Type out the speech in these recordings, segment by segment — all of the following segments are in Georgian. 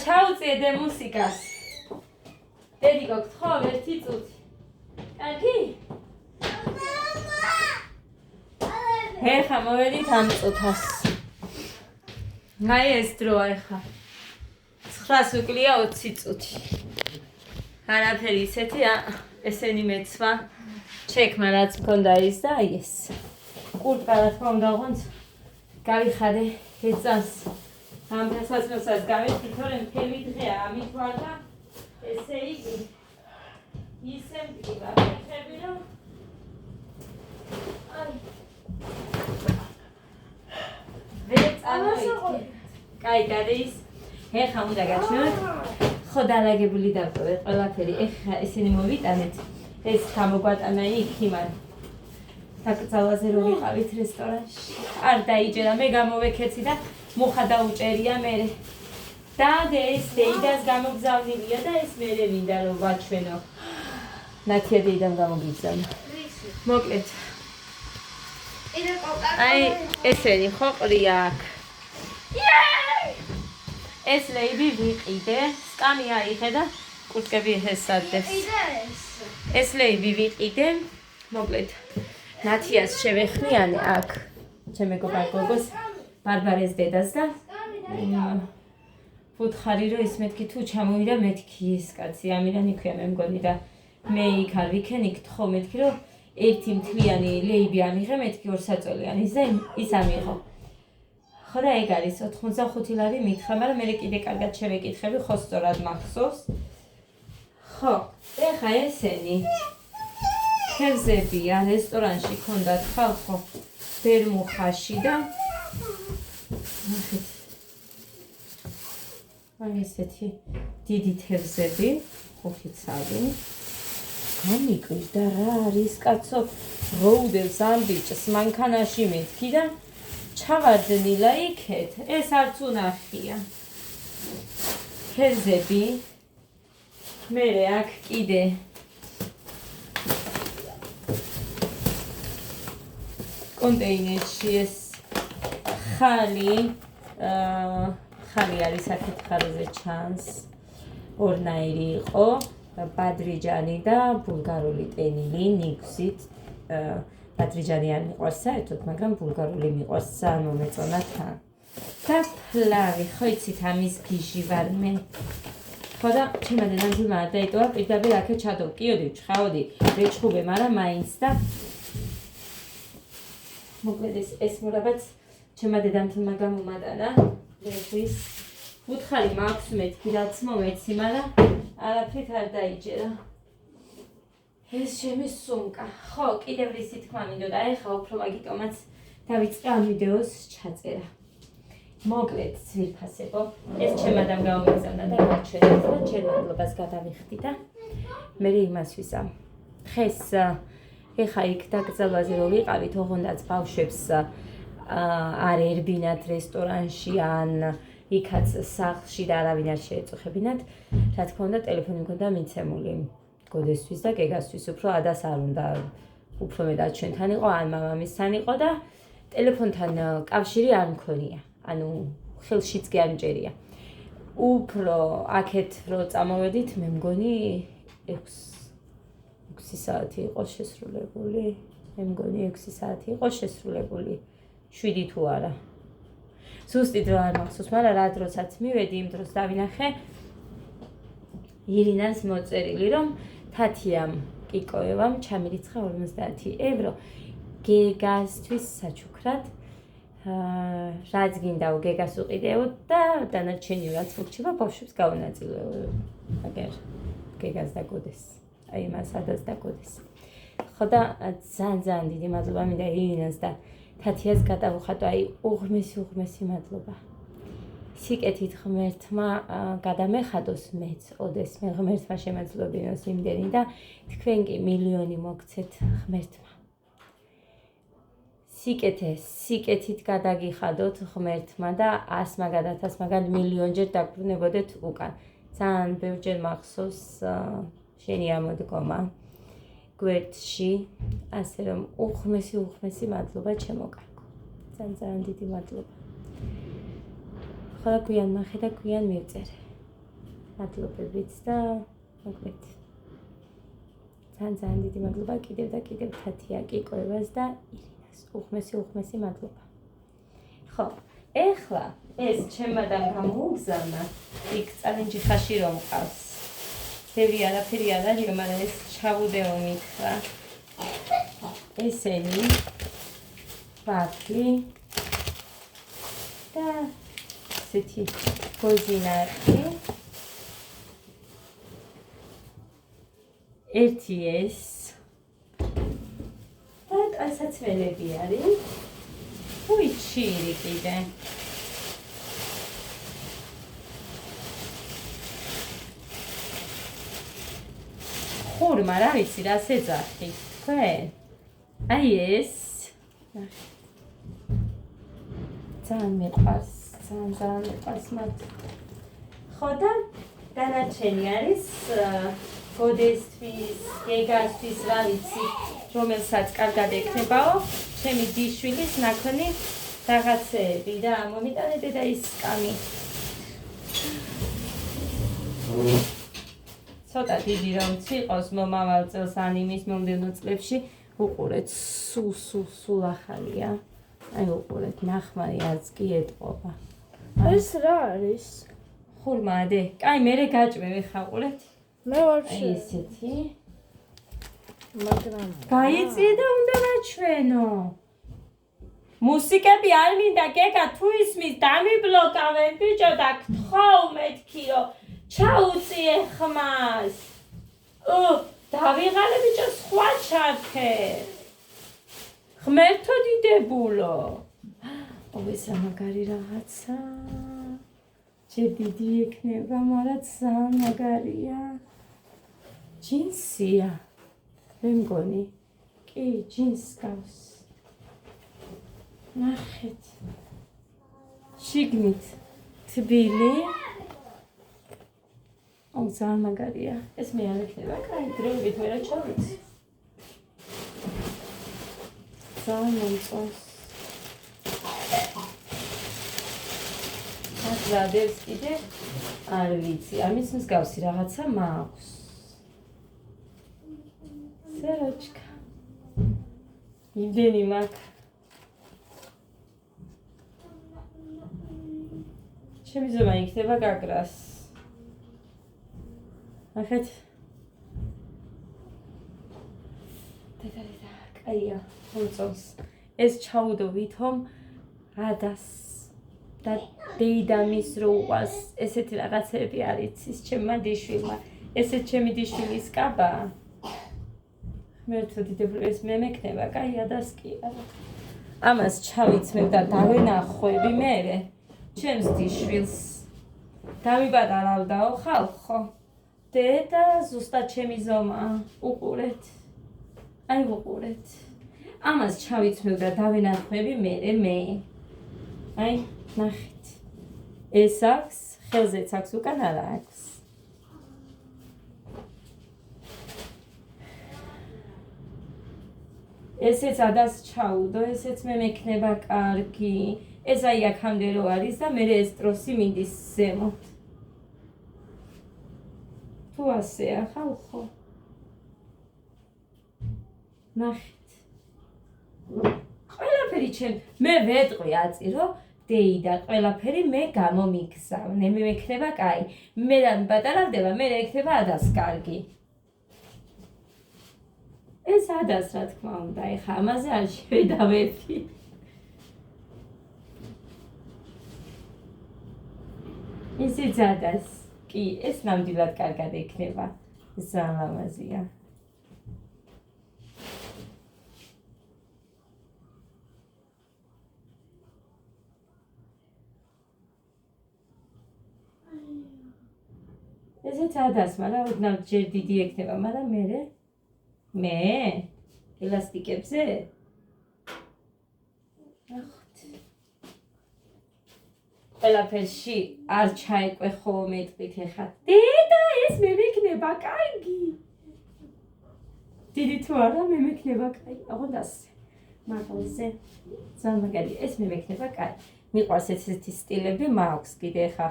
ჩაუწიე მუსიკას. დედი გოგთხოვ ერთი წუთი. კარგი? ეხა მოვედით ამ წუთას. აი ეს დროა ეხა. 9-ს ვიკლია 20 წუთი. არაფერი ისეთი ესენი მეცვა. ჩეკმა რაც მქონდა ის და აი ეს. კურტკა რა თქმა უნდა ოღონდ გავიხადე ეწას. ამ დასასრულსაც გავიხდი, თორემ მთელი დღეა ამით ვარ და ესე იგი ისე მტკივა ფეხები რომ აი კაი გადის. ეხა უნდა გაჩვენოთ. ხო დალაგებული დავტოვე ყველაფერი. ეხა ესენი მოვიტანეთ. ეს გამოგვატანა იქ იმან. დაკრძალვაზე რომ ვიყავით რესტორანში. არ დაიჯერა, მე გამოვექეცი და მუხა დაუჭერია მე. და ეს დეიდას გამოგზავნილია და ეს მერე მინდა რომ ვაჩვენო. ნათია დეიდამ გამოგიგზავნა. მოკლედ. აი ესენი ხო ყრია აქ. ეს ლეიბი ვიყიდე, სკამი აიღე და კურტკები ესადებს. ეს ლეიბი ვიყიდე, მოკლედ. ნათიას შევეხნიანე აქ. ჩემ მეგობარ გოგოს ბარბარეს დედას და ვუთხარი რომ ის მეთქი თუ ჩამოვიდა მეთქი ეს კაცი ამიდან იქვია მე მგონი და მე იქ არ ვიქენ იქ თხოვ მეთქი რომ ერთი მთლიანი ლეიბი ამიღე მეთქი 2 საწოლიანი და ის ამიღო. ხო და ეგ არის 85 ლარი მითხრა, მაგრამ მე კიდე კარგად შევეკითხები, ხო სწორად მახსოვს. ხო, ეხა ესენი თევზებია, რესტორანში ქონდათ ხალხო ბერმუხაში და ნახეთ. აი ესეთი დიდი თევზები, 5 ცალი. გამიკვირდა რა არის კაცო, როუდებს ამბიჭს მანქანაში მეთქი და ჩავარდნილა იქეთ, ეს არც უნახია. თევზები. მე აქ კიდე კონტეინერში ეს ხალი არის აქეთ ხარზე ჩანს. ორნაირი იყო, ბადრიჯანი და ბულგარული ტენილი ნიგვზით. ბადრიჯანი არ მიყვარს საერთოდ, მაგრამ ბულგარული მიყვარს, ძალიან მომეწონა თან. და ფლავი, ხო იცით ამის გიჟი ვარ მე. ხო და ჩემმა დედამ ძმა არ დაიტოვა, პირდაპირ აქეთ ჩადოვკიოდი, ვჩხავდი, რეჩხუბე, მაგრამ მაინც და მოკლედ ეს მურაბაც ჩემმა დედამ თმა გამომატანა. ლეღვის უთხარი მაქვს მეთქი, რაც მომეცი, მაგრამ არაფრით არ დაიჯერა. ეს ჩემი სუმკა. ხო, კიდევ რისი თქმა მინდოდა, ეხა უფრო მაგიტომაც დავიწყე ამ ვიდეოს ჩაწერა. მოკლედ ძვირფასებო, ეს ჩემადამ გამომიგზავნა და გაჩვენეთ და ჩემ მადლობას გადავიხდი და მე იმას ვისამ. დღეს ეხა იქ დაკრძალვაზე რომ ვიყავით, ოღონდაც ბავშვებს არ ერბინათ რესტორანში ან იქაც სახლში და არავინ არ შეეწუხებინათ. რა თქმა უნდა, ტელეფონი მქონდა მიცემული. გოდესთვის და გეგასთვის უფრო ადას არ უნდა უფრო მეტად ჩვენთან იყო ან მამამისთან იყო და ტელეფონთან კავშირი არ მქონია. ანუ ხელშიც კი არ მჭერია. უფრო აქეთ რო წამოვედით, მე მგონი 6 საათი იყო შესრულებული. მე მგონი 6 საათი იყო შესრულებული. 7 თუ არა. ზუსტი დრო არ მახსოვს, მაგრამ რა დროსაც მივედი, იმ დროს დავინახე ირინას მოწერილი, რომ თათიამ კიკოევამ ჩამირიცხა 50 евро გეგასთვის საჩუქრად. რაც გინდა გეგას უყიდეოდ და დანარჩენი რაც მოგჩება ბავშვებს გაუნაწილეო. აგერ გეგას დაგოდეს. აი მას ადას დაგოდეს. ხო და ძალიან დიდი მადლობა მინდა ირინას და თათიას გადავუხატო, აი უღმესი მადლობა. სიკეთით ღმერთმა გადამეხადოს მეც, ოდეს მე ღმერთმა შემეძლობინოს იმდენი და თქვენ კი მილიონი მოგცეთ ღმერთმა. სიკეთით გადაგიხადოთ ღმერთმა და 100 მაგალითად 1000 მაგალითად მილიონჯერ დაგბრუნებოდეთ უკან. ძალიან ბევრჯერ მახსოვს შენი ამოდგომა გვერდში, ასე რომ უღმესი მადლობა ჩემო კარგო. ძალიან დიდი მადლობა. ხოლო გვიან ნახე და გვიან მივწერე. მადლობებით და მოკლედ ძალიან დიდი მადლობა კიდევ და კიდევ თათია კიკოევას და ირინას უხმესი მადლობა. ხო, ეხლა ეს ჩემადან გამოუგზავნა იქ წალენჯი ხაში რომ მყავს. ბევრი არაფერი არ არის, მაგრამ ეს ჩავუდეო მითხრა. ესენი ვაფლი და ესეთი გოზინარი. ერთი ეს და ტანსაცმელები არის. უიჩირი კიდე. ხურმა რა ვიცი რა შეძახი თქვენ? აი ეს ძალიან მიყვარს მათ. ხო და დანარჩენი არის გოდესთვის, გეგასთვის რა ვიცი, რომელსაც კარგად ექნებაო, ჩემი დიშვილის ნაქვენი რაღაცეები და მომიტანე და ის სკამი. ცოტა დიდი რომ ციყოს მომავალ წელს ან იმის მომდევნო წლებში უყურეთ სულ ახალია. აი უყურეთ ნახმარი არც კი ეტყობა. ეს რა არის? ხურმადე. კაი მერე გაჭმევ ხა ყურეთ. მე ვარ აი ესეთი. მაგრამ გაიწიე და უნდა ვაჩვენო. მუსიკები არ მინდა გეგა თუ ისმის დამიბლოკავენ ბიჭო და გთხოვ მეთქი რომ ჩაუწიე ხმას. დავიღალე ბიჭო სხვა ჩარქე. ღმერთო დიდებულო. ისა მაგარი რაღაცა. ჯერ დიდი ექნება, მაგრამ ძალიან მაგარია. ჯინსია. მე მგონი. კი, ჯინს გავს. ნახეთ. შიგნით თბილი. ძალიან მაგარია. ეს მე არ ექნება, კაი, დროებით ვერა ჩავიცი. ძალიან მომწონს. აზრადებს კიდე არ ვიცი, ამის მსგავსი რაღაცა მაქვს. სეროჩკა. იმდენი მაქვს. ჩემი ზომა იქნება გაგრას. ნახეთ. დედა, კაია, მომწონს. ეს ჩაუდო ვითომ რადას და დეიდამის რო უყავს ესეთი რაღაცები არის ის ჩემმა დიშვილმა. ესე ჩემი დიშვილის კაბა. ღმერთო დიდებული ეს მე მექნება, კაი ადას კი არა. ამას ჩავიცმევ და დავენახვევი მერე ჩემს დიშვილს. დავიბადარავდაო ხალხო. დედა ზუსტად ჩემი ზომა. უყურეთ. აი უყურეთ. ამას ჩავიცმევ და დავენახვევი მერე მე. აი ნახეთ. ეს აქვს, ხელზეც აქვს, უკან არა აქვს. ესეც ადას ჩაუდო, ესეც მე მექნება კარგი. ეს აი აქამდე რო არის და მე ეს ტროსი მინდის ზემოთ. თუ ასეა ხალხო. ნახეთ. ყველაფერი ჩემ მე ვეტყვი აწირო დეიდა ყველაფერი მე გამომიგზავნე მე მექნება კაი მე პატარავდება მე ექნება ადას კარგი ეს ადას რა თქმა უნდა ეხა ამაზე არ შევედავები ისიც ადას კი ეს ნამდვილად კარგად ექნება ძალიან ლამაზია ესეც ადას, მაგრამ ოდნავ ჯერ დიდი ექნება, მაგრამ მე ელასტიკებზე ნახოთ. ყველაფერში არ ჩაეკვე ხოლმე მეტყვით ეხა. დედა, ეს მე მექნება კარგი. დიდი თუ არა, მე მექნება კარგი. აღარ ასე. მაგალზე ძალიან მაგარი, ეს მე მექნება კარგი. მიყვარს ესეთი სტილები მაქვს კიდე ეხა.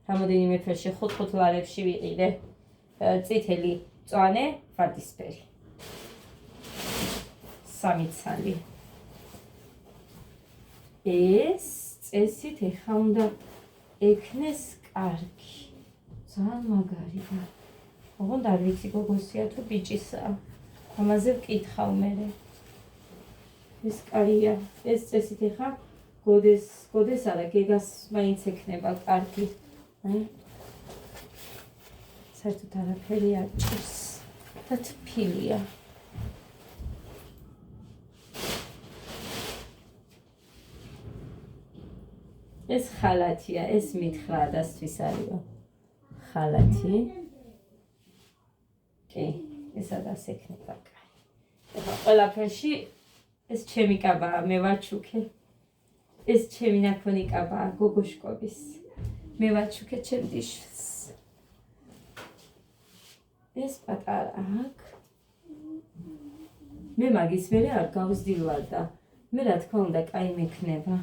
რამოდენიმე ფერში 5 ლარებში ვიყიდე. წითელი, მწვანე, ვარდისფერი. 3 ცალი. ეს წესით ეხა უნდა ექნეს კარგი. ძალიან მაგარია. ოღონდ არ ვიცი გოგოსია თუ ბიჭისაა. ამაზე ვკითხავ მერე. ეს კარია. ეს წესით ეხა გოდეს არა, გეგას მაინც ექნება კარგი. საერთოდ არაფერი არ ჭირს და თბილია. ეს ხალათია, ეს მითხრა დასთვის არისო. ხალათი. კი, ესადაც ექნება კაი. ეხლა ყველაფერში ეს ჩემი კაბაა, მე ვაჩუქე. ეს ჩემი ნაქონი კაბაა, გოგოშკობის. მე ვაჩუქე ჩემ დიშს. ეს პატარა აქ. მე მაგის მერე არ გავსდილვარ და მე რა თქმა უნდა კაი მექნება.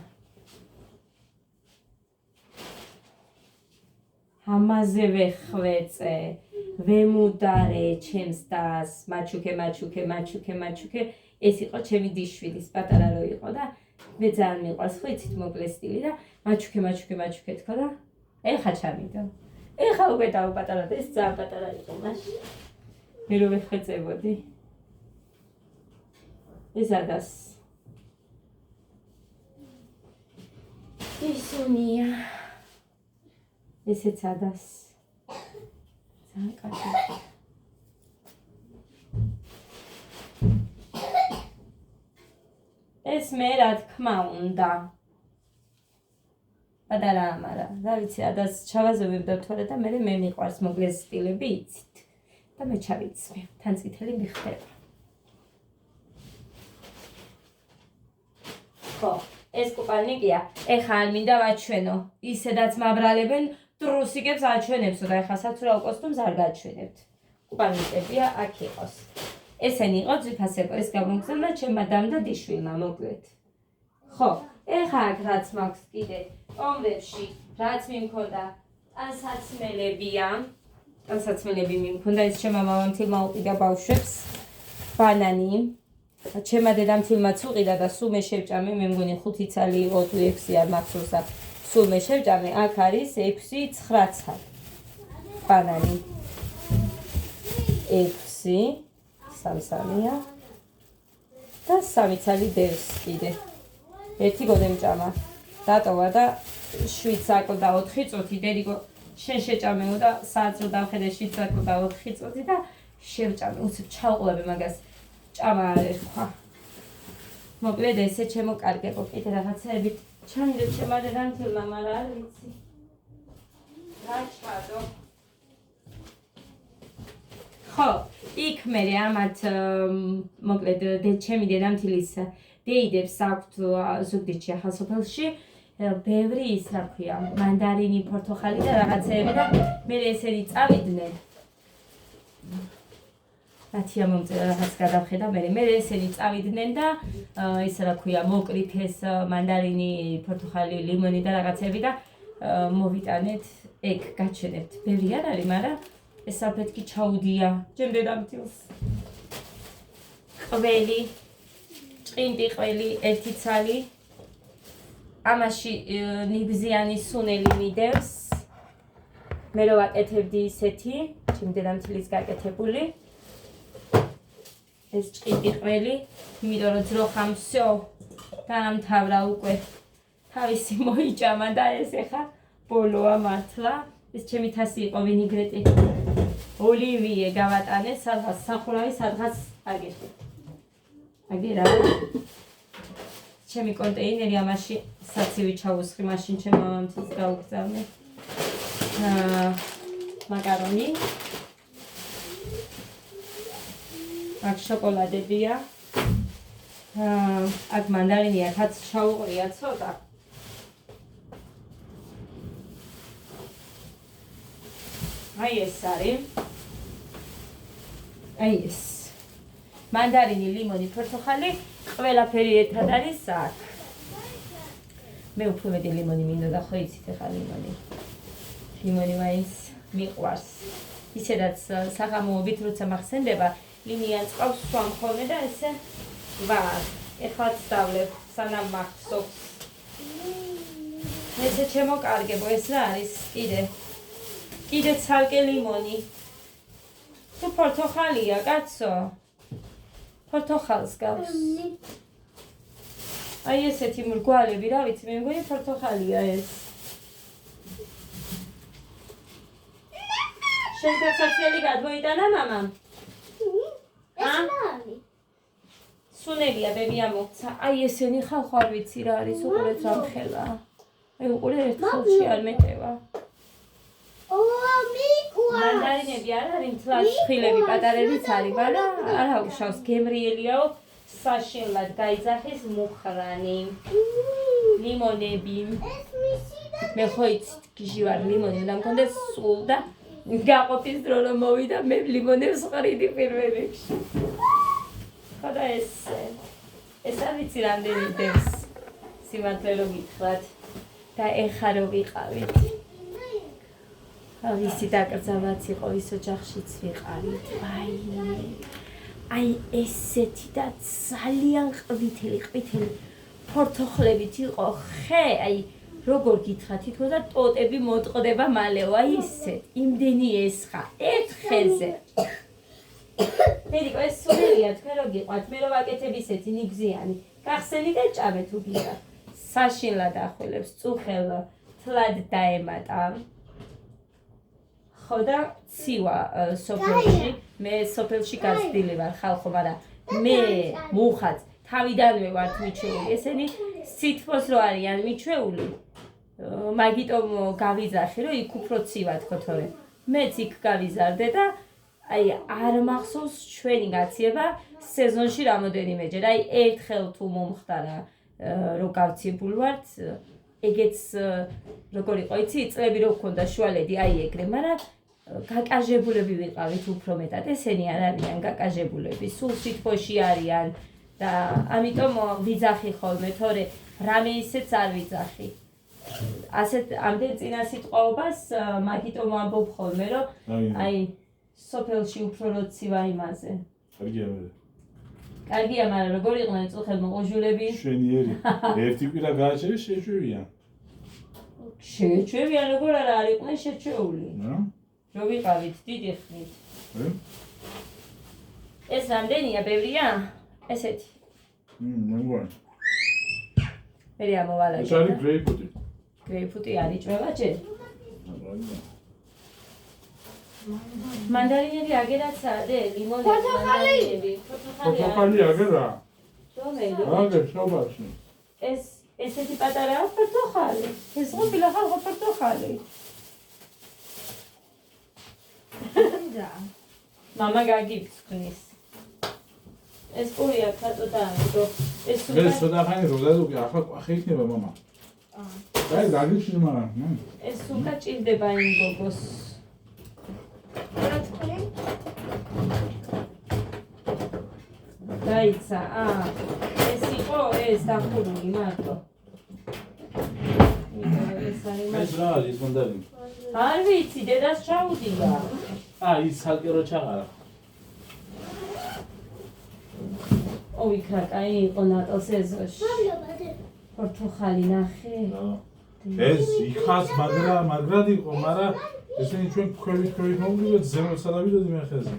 ამაზე ვეხვეწე, ვემუდარე ჩემს დას, მაჩუქე. ეს იყო ჩემი დიშვილის პატარა რო იყო და მე ძალიან მიყვარს, ხო იცით მოკლე სტილი და მაჩუქე თქო და ეხა ჩამიდო. ეხა უკვე დავაპატარა და ეს ძალიან პატარა იყო მაშინ. მე რო ვეხვეწებოდი. ეს ადას. ისუნია. ესეც ადას. ძალიან კარგი. ეს მე რა თქმა უნდა. პატარა ამარა. რა ვიცი, ადას ჩავაზობებ და თორე და მე მიყვარს მოკლე სტილები იცით. და მე ჩავიცმე. თან წითელი მიხდება. ხო, ეს კუპალნიკია. ეხა არ მინდა ვაჩვენო. ისედაც მაბრალებენ დრუსიკებს აჩვენებსო და ეხა საცურაო კოსტუმს არ გაჩვენებთ. კუპალნიკებია აქ იყოს. ესენი იყო ძვირფასებო, ეს გამოგზავნა ჩემმა დამ და დიშვილმა მოკლედ. ხო, ეხა აქ რაც მაქვს კიდე ომრებში, რაც მიმქონდა, ტანსაცმელებია. ტანსაცმელები მიმქონდა, ეს ჩემმა მამამთილმა უყიდა ბავშვებს. ბანანი. ჩემმა დედამთილმაც უყიდა და სულ მე შევჭამე, მე მგონი 5 ცალი იყო თუ 6 არ მახსოვს და სულ მე შევჭამე, აქ არის 6-9 ცალი. ბანანი. 6 სამსამია და 3 ცალი დევს კიდე. ერთი გოდემჭამა. დატოვა და 7 საკლდა 4 წუთი დედიკო შენ შეჭამეო და საათს რო დავხედე 7 საკლდა 4 წუთი და შევჭამე. უცებ ჩავყლები მაგას. ჭამა არ ერქვა. მოკლედ ესე ჩემო კარგებო, კიდე რაღაცაებით ჩამიდე ჩემმა დედამთილმა, მაგრამ არ ვიცი. რა ჩადო? ხო, იქ მე ამათ მოკლედ ჩემი დედამთილის დეიდებს აქვთ ზუგდიდში ახალსოფელში ბევრი ის რა ქვია, მანდარინი, პორტოხალი და რაღაცეები და მე ესენი წავიდნენ. ათია მომწერა რაღაც გადავხედა მე ესენი წავიდნენ და ის რა ქვია, მოკრით ეს მანდარინი, პორტოხალი, ლიმონი და რაღაცეები და მოვიტანეთ, ეგ გაჩვენებთ. ბევრი არ არის, მაგრამ ეს საფეთქი ჩაუდია ჩემ დედამთილს. ყველი, ჭყინტი ყველი, 1 ცალი. ამაში ნიბზიანი სუნელი მიდევს. მე რო ვაკეთებდი ისეთი, ჩემ დედამთილის გაკეთებული. ეს ჭყინტი ყველი, იმიტომ რომ ძროხამ всё დაამთავრა უკვე. თავისი მოიჭამა და ეს ეხა ბოლოა მართლა. ეს ჩემი თასი იყო ვინიგრეტი. ოლივიე გავატანე, სადღაც სახურავი, სადღაც აგერხი. აგერა. ჩემი კონტეინერი ამაში საცივი ჩაუსხი, მაშინ ჩემ მამამთილს გაუგზავნე. მაკარონი. აქ შოკოლადებია. აქ მანდარინია, თაც ჩაუყრია ცოტა. აი ეს არის. აი ეს. მანდარინი, ლიმონი, პორტოხალი, ყველაფერი ერთად არის აქ. მე უფრო მეტი ლიმონი მინდოდა, ხო იცით ახლა ლიმონი. ლიმონი მაინც მიყვარს. ისედაც საღამოობით როცა მახსენდება, ლიმიან წყავს სვამ ხოლმე და ესე ვარ. ეხლაც დავლებ, სანამ მახსოვს. ესე ჩემო კარგებო, ეს რა არის? კიდე ცალკე ლიმონი. თუ პორტოხალია, კაცო? პორტოხალს გავს. აი ესეთი მრგვალები, რა ვიცი, მე მგონი პორტოხალია ეს. შენ გასაცველი გადმოიტანა მამამ? სუნელია ბებია მოხცა. აი ესენი ხალხო არ ვიცი რა არის, უყურეთ რა მხელა. აი უყურე ერთ ხელში არ მეტევა. მანდარინები არ არის, თლაც ხილები პატარებიც არის, მაგრამ არა უშავს, გემრიელიაო, საშინლად გაიძახის მუხრანი. ლიმონები. მე ხო იცით, გიჟი ვარ, ლიმონი უნდა მქონდეს სულ და გაყოფის დრო რომ მოვიდა, მე ლიმონებს ვყრიდი პირველ რიგში. ხოდა ეს არ ვიცი რამდენი დევს სიმართლე რომ გითხრათ და ეხა რომ ვიყავით. ავისი დაკრძალვაც იყო ის ოჯახშიც ვიყავით. აი ესეთი და ძალიან ყვითელი ფორთოხლებით იყო ხე, აი როგორ გითხრათ, თვითონ და ტოტები მოტყდება მალეო, აი ისეთ, იმდენი ესხა, ერთ ხეზე. მედიკო, ეს სულელია, თქვენ რო გიყვართ, მე რო ვაკეთებ ისეთი ნიგზიანი, გახსენი და ჭამე თუ გინდა. საშინლად ახველებს, წუხელ თლად დაემატა. ხო და ცივა სოფელში, მე სოფელში გაზრდილი ვარ ხალხო, მაგრამ მე მუხაც თავიდანვე ვართ მიჩვეული, ესენი სითბოს რო არიან მიჩვეული, მაგიტომ გავიზახი, რომ იქ უფრო ცივა თქოთორე. მეც იქ გავიზარდე და აი არ მახსოვს ჩვენი გაციება სეზონში რამოდენიმეჯერ, აი ერთხელ თუ მომხდარა რომ გავციებულ ვართ, ეგეც როგორ იყო იცი, წლები რო გქონდა შუალედი აი ეგრე, მაგრამ გაკაჟებულები ვიყავით უფრო მეტად, ესენი არ არიან გაკაჟებულები, სულ სითბოში არიან და ამიტომ ვიძახი ხოლმე, თორე რამე ისეც არ ვიძახი. ასეთ ამდენ წინა სიტყვაობას მაგიტომ ვამბობ ხოლმე, რომ აი სოფელში უფრო რო ცივა იმაზე. კარგია მე. კარგია, მაგრამ როგორ იყვნენ წუხელმო ოჟულები? შვენიერი. ერთი კვირა გააჩერე შეჩვევიან. შეჩვევიან, როგორ არა არ იყვნენ შეჩვეული. რო ვიყავით დიდი ხნით. ეს რამდენია, ბევრია? ესეთი. მე მგონი. მე ამოვალაგე. ეს არის გრეიპფრუტი. გრეიპფრუტი არის ჭვევა ჯერ? მანდარინები აგერაც ადე, ლიმონები, მანდარინები. პორტოხალი აგერა. რომელი? აგერ შობაში. ესეთი პატარაა პორტოხალი. ეს ყოფილა ხალხო პორტოხალი. მამა გაგიფსკნის. ეს პურია ქატოდა ამიტომ. მე სოდაფანი როდადუკი ახლა ყვახი იქნება მამა. დაი დაგიჩნი მაგრამ. ეს სულკა ჭირდება იმ გოგოს. დაიცა, ეს იყო ეს დახურული მარტო. ეს რა არის მანდარინი? არ ვიცი, დედას ჩაუდიდა. ის ცალკე რო ჩაყარა. იქ რა კაი იყო ნატოს ეზოში. პორტოხალი ნახე. ეს იქაც მაგრად იყო, მაგრამ ესენი ჩვენ ქვევით მოვიდეთ ზემოთსა და ვიდოდი მე ხეზე.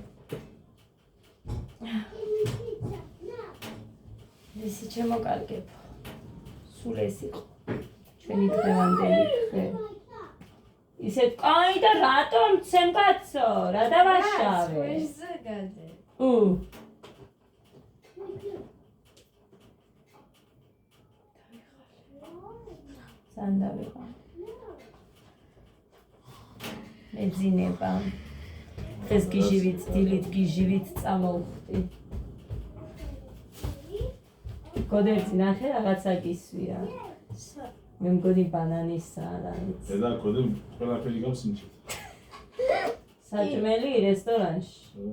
ისი ჩემო კარგებო. სულ ეს იყო. ჩვენი დღევანდელი დღე. ისეთ კაი და რატომ ცემ კაცო? რა დავაშავე? სანდავება. მეძინება. ეს გიჟივით, დილით გიჟივით წამოვხდი. გოდერძი ნახე რაღაცა გისვია. მე მგონი ბანანისაა რა ვიცი. და გოდე ყველაფერი გავსინჯეთ. საჭმელი რესტორანში.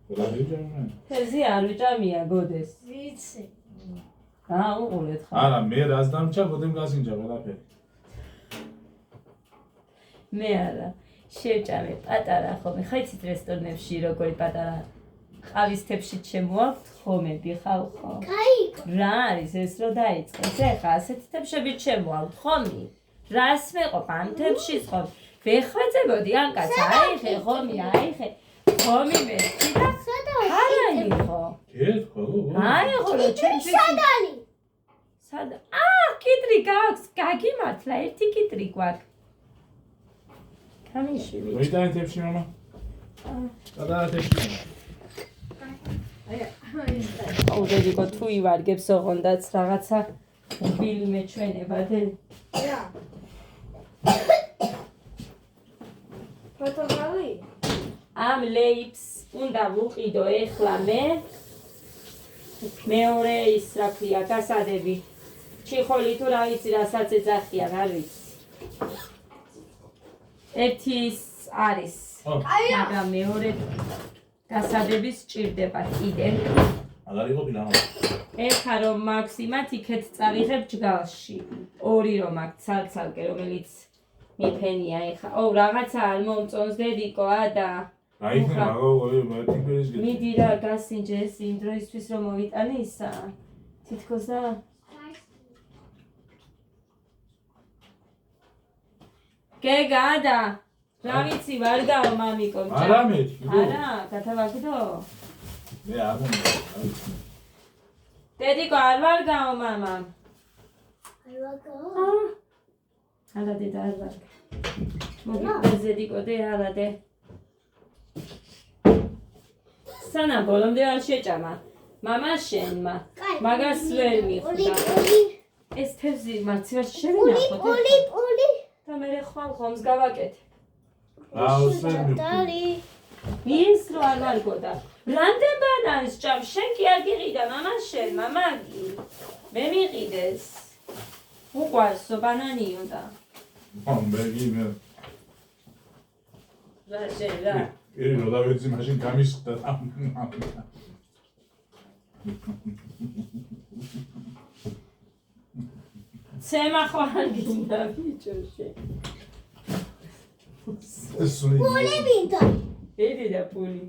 ყველაფერი ჯამია. თეზი არ ვიჭამია გოდეს. ვიცი. უყურეთ ხა. არა, მე რას დამჭა, გოდემ გასინჯა ყველაფერი. მე არა. შევჭამე პატარა ხომი. ხაიცით რესტორნებში როგორი პატარა ყავის თებში შემოაქვთ ხომები ხალხო. რა არის ეს რო დაიწყეს? ეხა ასეთი თებშები შემოაქვთ ხომი. რას მეყოფ ამ თებში ხომი? ვეხვეწებოდი ამ კაცს აიხე ხომი აიხე. ხომი მეთქი და არაი ხო? კეთქვა გოგო. აი ხო რა ჩემში სადალი. სადა? კიტრი გაქვს, გაგიმართლა ერთი კიტრი გვაქვს. გამიშვი. მოიტანე თებში მამა. გადაა თებში. აუდერიკო თუ ივარგებს ოღონდაც რაღაცა ბილი მეჩვენება და ფოტოღალი? ამ ლეიფს უნდა ვუყიდო ეხლა მე მეორე ის რა ქვია გასადები ჩიხოლი თუ რა ვიცი რასაც ეძახიან არ ვიცი ერთი ის არის მაგრამ მეორე გასადები სჭირდება კიდე მაგარი ყოფილა ეხა რომ მაქვს იმათ იქეთ წავიღებ ჯგალში ორი რომ მაქვს ცალ-ცალკე რომელიც მიფენია ეხა ო რაღაცა არ მომწონს დედიკო და აიქნა მაგარი მარტივეს გეტყვი მიდი რა გასინჯე ეს იმ დროისთვის რომ მოვიტანე ისა თითქოს და გეგა და რა ვიცი ვარ გაო მამიკო არა მეთქი არა გათავაგდო მე არ მომდა დედიკო არ ვარ გაო მამამ არ ვაგო? არა დედა არ ვარ მოგიყვეს დედიკო დე არა დე სანამ ბოლომდე არ შეჭამა მამა შენმა მაგას ვერ მიხვდა ეს თევზი მარცივაში შევინახოთ პოლი და მე ხვალ ხომს გავაკეთე აუს ვერ მიხვდი ის რო არ ვარგოდა რამდენ ბანანს ჭამ შენ კი არ გიყიდა მამა შენმა მაგი მე მიყიდეს უყვარსო ბანანიო და მომბეგი მე რა შენ რა ერი რო დავეცი მაშინ გამისხდა ცემა ხვალ გინდა ბიჭოში პოლი მინდა. ედი და პული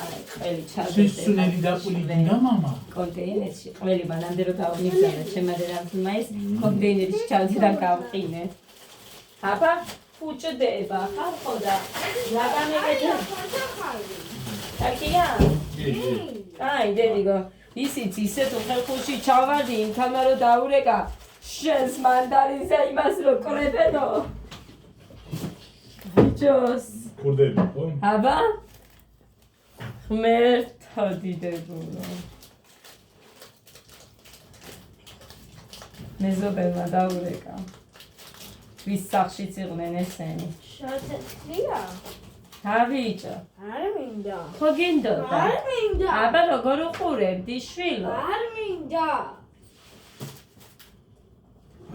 აი ყველი ჩავდე სისუნელი და პული გინდა მამა კონტეინერში ყველი მანამდე რომ გავმიგზავნა ჩემმა დედამთილმა ეს კონტეინერში ჩავდე და გავყინე აბა ფუჭდება ხალხო და რა გამეკეთე აკია აი დედიგო ისიც ისეთ უხელხუში ჩავარდი იმთანა რომ დაურეკა შენს მანდარინზე იმას რო კრებენო ბიჭოს კურდები ხო აბა ღმერთო დიდებულო მეზობელმა დაურეკა ვის სახლშიც იყვნენ ესენი შოთეთია? ბიჭო არ მინდა. ხო გინდოდა არ მინდა. აბა როგორ უყურებდი შვილო არ მინდა.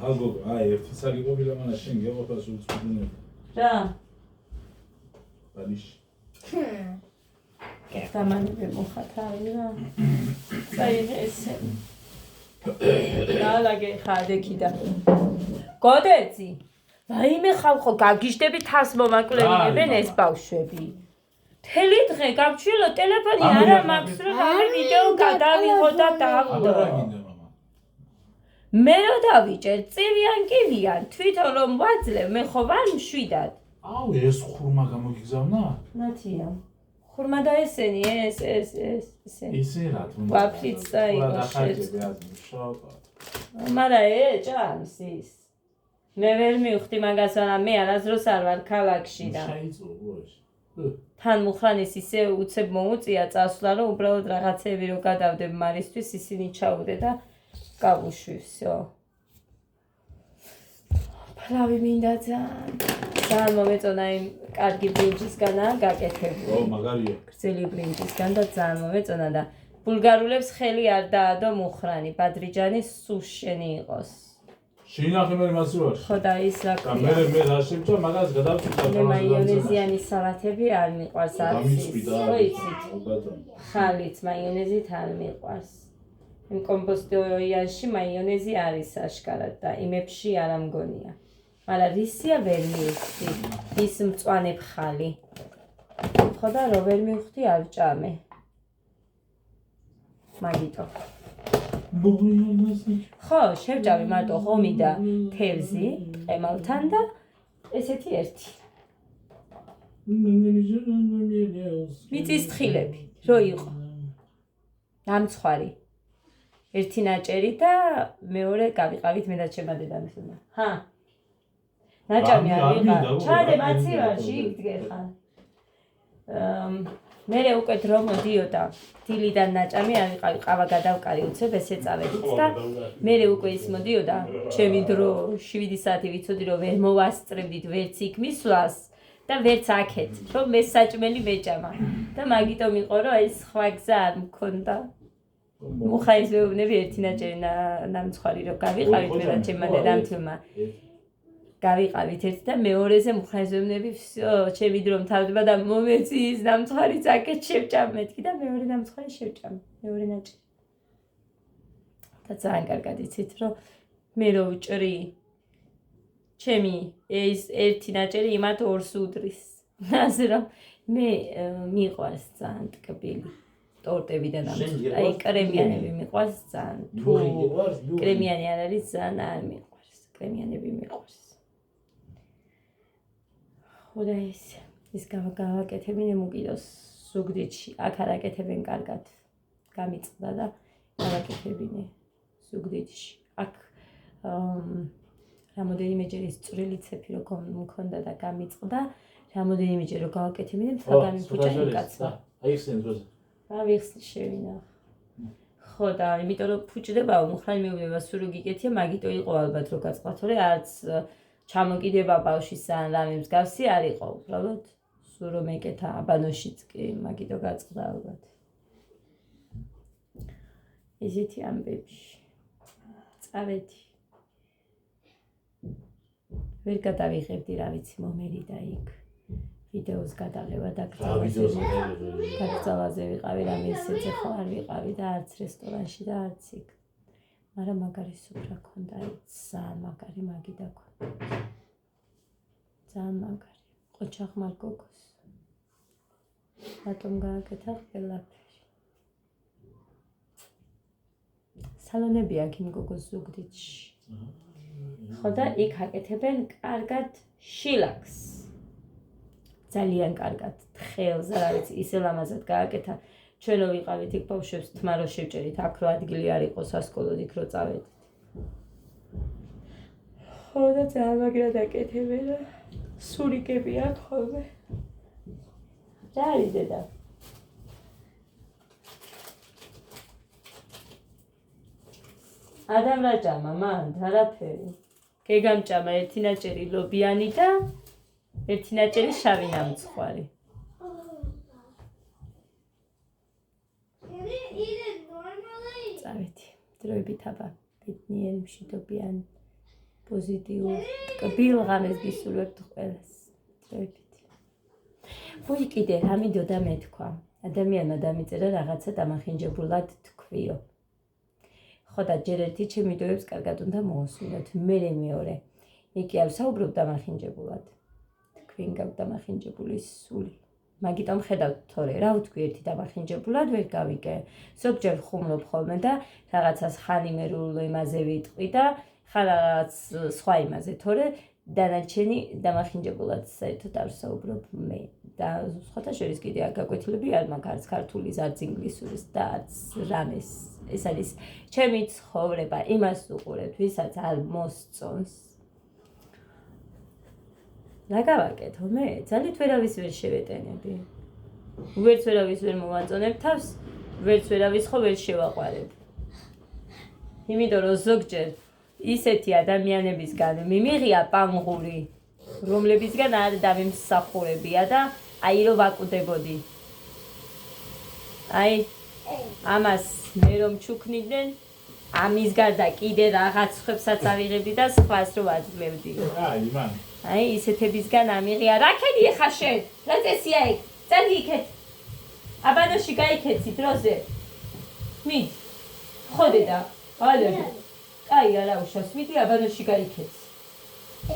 აგო აი ერთი საგი ყოფილა მანა შენ გეყოფას უცბუნე რა ბალიში კეთამანები მოხათარი რა საინესე დალაგე ხადექიდა გოდეცი რაიმე ხალხო გაგიჟდები თას მომაკლებინებენ ეს ბავშვები მთელი დღე გამჩვილო ტელეფონი არა მაქვს რომ ვიდეო გადავიღო და დავდო მე რო დავიჭერ წივიან კივიან თვითონ რომ ვაძლევ მე ხო ვარ მშვიდად აუ ეს ხურმა გამოგიგზავნა ნათია ხურმა და ესენი ეს ისე რა თუნდა ვაფლიც წაიღო მარა ჭამს ის მე ვერ მივხვდი მაგას არა მე არასდროს არ ვარ ქალაქში და თან მუხრანის ისე უცებ მოუწია წასვლა რომ უბრალოდ რაღაცები რო გადავდებ მარისთვის ისინი ჩაუდე და გავუშვი всё ფლავი მინდა ძალიან მომეწონა იმ კარგი ბრინჯისგანა გაკეთებული ო მაგარია გრძელი ბრინჯისგან და ძალიან მომეწონა და ბულგარულებს ხელი არ დაადო მუხრანი ბადრიჯანი სუს შენი იყოს შეინახე მე მასივარ ხო და ის რა და მე რა შემჭა მაგას გადავწყვიტა მე მაიონეზიანი სალათები არ მიყვარს არის ხო იცით ხალით მაიონეზით არ მიყვარს იმ კომპოსტოიანში მაიონეზი არის აშკარად და იმებში არ ამგონია. მაგრამ რისია ვერ მივხვდი ის მწვანე ფხალი. ხო და რო ვერ მივხვდი არ ჭამე. მაგიტო. ხო, შევჭამი მარტო ღომი და თევზი ყემალთან და ესეთი ერთი. მიწის თხილები რო იყო. ნამცხვარი. ერთი ნაჭერი და მეორე გავიყავით მე და ჩემმა დედამისმა. ჰა. ნაჭამი არ ვიყავ. ჩადე მაცივარში იდგერ ხარ. მე უკვე დრო მოდიოდა დილიდან ნაჭამი არ ვიყავი ყავა გადავკარი უცებ ეს ეწავედით და მე უკვე ის მოდიოდა ჩემი დრო 7 საათი ვიცოდი რომ ვერ მოვასწრებდით ვერც იქ მისვლას და ვერც აქეთ რომ მე საჭმელი მეჭამა და მაგიტომ იყო რომ ეს სხვა გზა არ მქონდა მუხაიზეუბნები ერთი ნაჭერი ნამცხვარი რომ გავიყავით მე და ჩემმა დედამთილმა გავიყავით ერთ და მეორეზე მუხაიზეუბნები всё ჩემი დრო მთავრდება და მომეციის ნამცხვარი წაკეთ შევჭამ მეთქი და მეორე ნამცხვარი შევჭამ მეორე ნაჭერი და ძალიან კარგად იცით რომ მე რო ვჭრი ჩემი ეს ერთი ნაჭერი იმათ ორს უდრის ასე რომ მე მიყვარს ძალიან ტკბილი ტორტები და ნამცხვარი აი კრემიანები მიყვარს ძალიან თუ კრემიანი არ არის ძალიან არ მიყვარს კრემიანები მიყვარს ხოდა ის გავაკეთებინე მუკიდოს ზუგდიდში აქ არაკეთებენ კარგად გამიწყდა და გავაკეთებინე ზუგდიდში აქ რამოდენიმეჯერ ის წვრილი ცეფი რო მქონდა და გამიწყდა რამოდენიმეჯერ რო გავაკეთებინე საგანი ფუჭანი კაცმა აიხსენ დროზე ავიხსნი შევინახ ხო და იმიტომ რომ ფუჭდებაო მუხრანი მეუბნება სულ რო გიკეთია მაგიტო იყო ალბათ რო გაწყდა თორე არც ჩამოკიდება ბავშვის ან რამე მსგავსი არ იყო უბრალოდ სულ რომ ეკეთა აბანოშიც კი მაგიტო გაწყდა ალბათ ისეთი ამბები წავედი ვერ გადავიღებდი რა ვიცი მომერი და იქ ვიდეოს გადაღება და გაგრძელაზე ვიყავი რამე ისეთზე ხო არ ვიყავი და არც რესტორანში და არც იქ მაგრამ მაგარი სუფრა ქონდა ძალიან მაგარი მაგიდა ქონდა ძალიან მაგარი ყოჩაღმარ გოგოს რატომ გააკეთა ყველაფერი სალონები აქ იმ გოგოს ზუგდიდში ხო და იქ აკეთებენ კარგად შილაკს ძალიან კარგად თხელს რა ვიცი ისე ლამაზად გააკეთა ჩვენო ვიყავით იქ ბავშვებს თმა რო შევჭერით აქ რო ადგილი არ იყო სასკოლოდ იქ რო წავედით ხო და ძალიან მაგრად აკეთებენ სურიკები აქვს ხოლმე რა არის დედა ადამ რა ჭამა მან არაფერი გეგამჭამა ერთი ნაჭერი ლობიანი და ერთი ნაჭერი შავი ნამცხვარი წავედი დროებით აბა ბედნიერი მშვიდობიანი პოზიტიურ კბილ ღამეს გისურვებთ ყველას დროებით ვუი კიდე რა მინდოდა მეთქვა ადამიანმა დამიწერა რაღაცა დამახინჯებულად თქვიო ხო და ჯერ ერთი ჩემი ვიდეოებს კარგად უნდა მოусმინოთ მე მეორე იქ არ საუბრობ დამახინჯებულად თქვენ გაქვთ დამახინჯებული სული მაგიტომ ხედავთ თორე რა ვთქვი ერთი დამახინჯებულად ვერ გავიგე ზოგჯერ ხუმლობ ხოლმე და რაღაცას ხანიმერულ იმაზე ვიტყვი და ხალაც სხვა იმაზე თორე დანარჩენი დამახინჯებულად საერთოდ არ საუბრობ მე და სხვათა შორის კიდე აქ გაკვეთილები არ მაქვს არც ქართულის არც ინგლისურის და არც რამეს ეს არის ჩემი ცხოვრება იმას უყურებთ ვისაც არ მოსწონს რა გავაკეთო მე ძალით ვერავის ვერ შევეტენები ვერც ვერავის ვერ მოვაწონებ თავს ვერც ვერავის ხო ვერ შევაყვარებ იმიტომ რომ ზოგჯერ ისეთი ადამიანებისგან მიმიღია პამღური რომლებისგან არ დამიმსახურებია და აი რომ ვაკუდებოდი აი ამას მე რომ ჩუქნიდნენ ამის გარდა კიდე რაღაც ხვებსაც ავიღებდი და სხვას რო ვაძლევდი აი მან აი ისეთებისგან ამიღია რა ქედი ხა შენ რა წესია იქ წადი იქეთ აბანოში გაიქეცი დროზე მით ხოდე და ალები. კაი არა უშავს, მიდი აბანოში გაიქეც.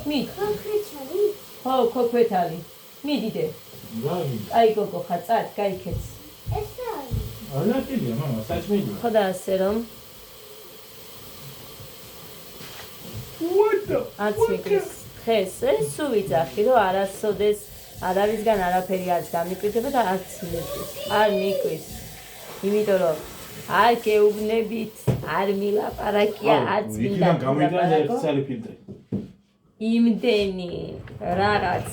მიდი. კონკრეტული. ხო, ქოქვეთალი. მიდიდე. აი გოგო ხარ, წად, გაიქეც. ეს არის. ალაკილია, მამა, საჭმელია. ხო და ასე რომ არც მიგვის დღეს სულ ვიძახი რომ არასოდეს არავისგან არაფერი არც გამიკვირდება და არც მიგვის. არ მიგვის. იმიტომ რომ არ გეუბნებით, არ მილაპარაკია, არც მინდა. იქიდან გამოვიდა და ერთი ცალი ფილტრი. იმდენი რაღაც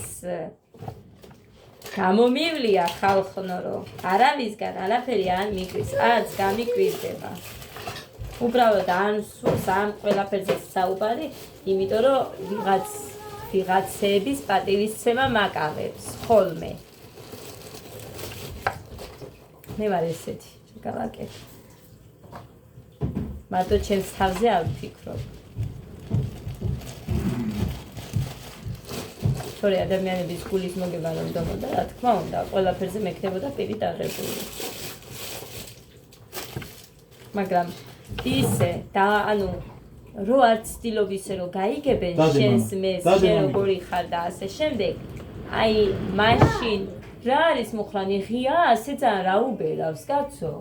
გამომივლია ხალხნო რომ არავისგან არაფერი არ მიგვის, არც გამიკვირდება. უბრალოდ არ სულს ამ ყველაფერზე საუბარი, იმიტომ რომ ვიღაცების პატივისცემა მაკავებს ხოლმე. მე ვარ ესეთი, გავაკეთე. მარტო ჩემს თავზე არ ვფიქრობ. თორე ადამიანების გულის მოგება რომ დომოდა, რა თქმა უნდა, ყველაფერზე მექნებოდა პირი დაღებული. მაგრამ ისე და ანუ რო არ ცდილობ ისე რომ გაიგებენ შენს მეს შენ როგორი ხარ და ასე შემდეგ აი მაშინ რა არის მუხრანი ღია ასე ძალიან რა უბერავს კაცო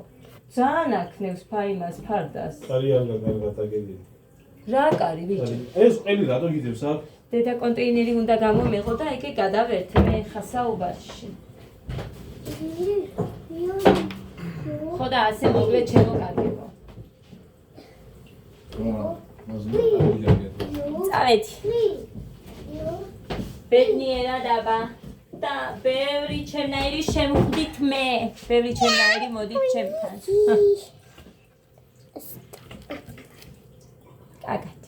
ძალიან აქნევს ფაიმას ფარდას კარიერა კარგად აგებია რა კარი ბიჭი ეს ყველი რატო გიდებს აქ დედა კონტეინერი უნდა გამომეღო და ეგე გადავერთე მე ხა საუბარში ხო და ასე მოგვე ჩემო კარგებო წავედი ბედნიერად აბა და ბევრი ჩემნაირი შემხვდით მე ბევრი ჩემნაირი მოდით ჩემთან კარგად